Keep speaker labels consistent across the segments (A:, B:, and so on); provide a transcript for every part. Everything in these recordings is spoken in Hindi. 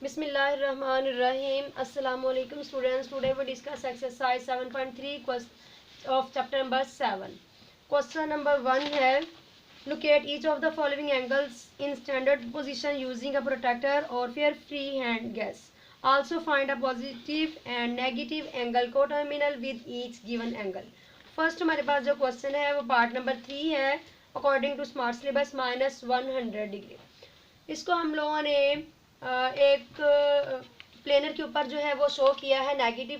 A: Bismillahirrahmanirrahim. Assalamu alaikum students. Today we discuss exercise 7.3 of chapter number 7. Question number 1 है locate each of the following angles in standard position using a protractor or fair free hand guess. Also find a positive and negative angle coterminal with each given angle. First हमारे पास जो क्वेश्चन है वो पार्ट नंबर 3 है according to smart syllabus -100 degree. इसको हम लोगों ने एक प्लेनर के ऊपर जो है वो शो किया है नेगेटिव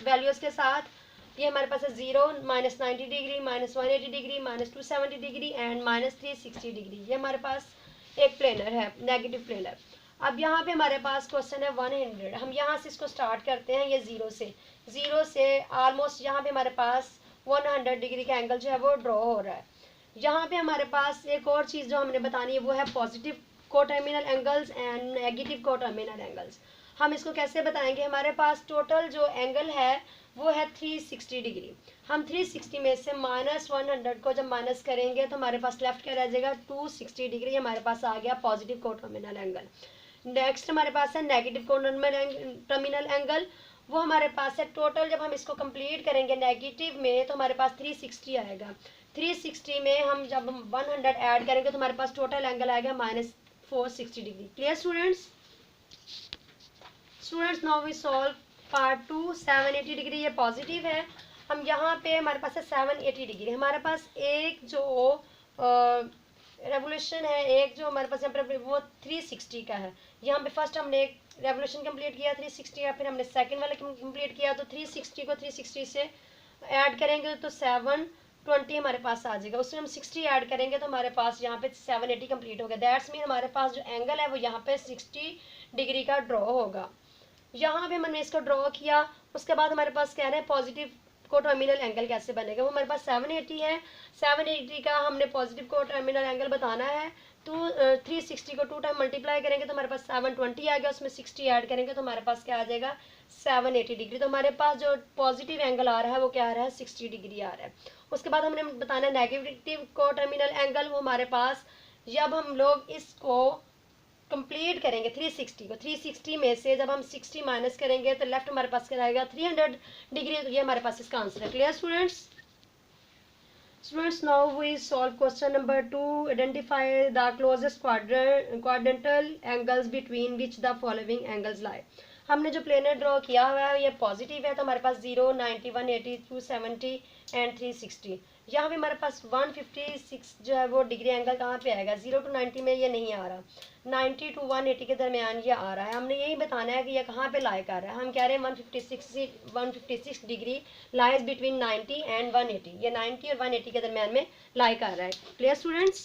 A: वैल्यूज़ के साथ. ये हमारे पास है 0, -90 degree, -180 degree, -270 degree and -360 degree. ये हमारे पास एक प्लेनर है नेगेटिव प्लेनर. अब यहाँ पे हमारे पास क्वेश्चन है 100. हम यहाँ से इसको स्टार्ट करते हैं. ये ज़ीरो से ऑलमोस्ट यहाँ पे हमारे पास 100 डिग्री का एंगल जो है वो ड्रॉ हो रहा है. यहाँ पे हमारे पास एक और चीज़ जो हमने बतानी है वो है positive coterminal angles and negative coterminal angles. हम इसको कैसे बताएंगे. हमारे पास टोटल जो एंगल है वो है 360 डिग्री. हम 360 में से -100 को जब माइनस करेंगे तो हमारे पास लेफ्ट क्या रह जाएगा 260 डिग्री. हमारे पास आ गया पॉजिटिव कोटर्मिनल एंगल. नेक्स्ट हमारे पास है नेगेटिव कोटर्मिनल एंगल. वो हमारे पास है टोटल जब हम इसको कंप्लीट करेंगे नेगेटिव में तो हमारे पास 360 आएगा. 360 में हम जब 100 ऐड करेंगे तो हमारे पास टोटल एंगल आएगा -460 degree. Clear students. Now we solve part 2. 780 degree ये पॉजिटिव है. हम यहाँ पे हमारे पास है 780 डिग्री. हमारे पास एक जो रेवोल्यूशन है एक जो हमारे पास यहाँ पर वो 360 का है. यहाँ पे फर्स्ट हमने एक रेवोल्यूशन कंप्लीट किया 360 का, फिर हमने सेकंड वाला कंप्लीट किया. तो 360 को 360 से ऐड करेंगे तो 720 हमारे पास आ जाएगा. उसमें हम 60 ऐड करेंगे तो हमारे पास यहाँ पे 780 कंप्लीट हो गया. दैट्स मीन हमारे पास जो एंगल है वो यहाँ पे 60 डिग्री का ड्रॉ होगा. यहाँ पे हमने इसको ड्रॉ किया. उसके बाद हमारे पास कह रहे हैं पॉजिटिव कोटर्मिनल एंगल कैसे बनेगा. वो हमारे पास 780 है. 780 का हमने पॉजिटिव कोटर्मिनल एंगल बताना है. तो 360 को 2 टाइम मल्टीप्लाई करेंगे तो हमारे पास 720 आ गया. उसमें 60 ऐड करेंगे तो हमारे पास क्या आ जाएगा 780 डिग्री. तो हमारे पास जो पॉजिटिव एंगल आ रहा है वो क्या आ रहा है 60 डिग्री आ रहा है. उसके बाद हमने बताना है नेगेटिव कोटर्मिनल एंगल. वो हमारे पास जब हम लोग इसको कंप्लीट करेंगे 360 को 360 में से जब हम 60 माइनस करेंगे तो लेफ्ट हमारे पास क्या आएगा 300 डिग्री. तो ये हमारे पास इसका आंसर है. Clear students. Now we solve question number 2. Identify the closest quadrantal angles between which the following angles lie. हमने जो प्लेनर ड्रॉ किया हुआ है ये पॉजिटिव है. तो हमारे पास 0, 90, 180, 270 एंड 360. यहाँ पे हमारे पास 156 जो है वो डिग्री एंगल कहाँ पे आएगा. 0 to 90 में ये नहीं आ रहा. 90 to 180 के दरमियान ये आ रहा है. हमने यही बताना है कि ये कहाँ पे लाई कर रहा है. हम कह रहे हैं 156 डिग्री लाइज बिटवीन 90 एंड 180. ये 90 और 180 के दरमियान में लाई कर रहा है. Clear students.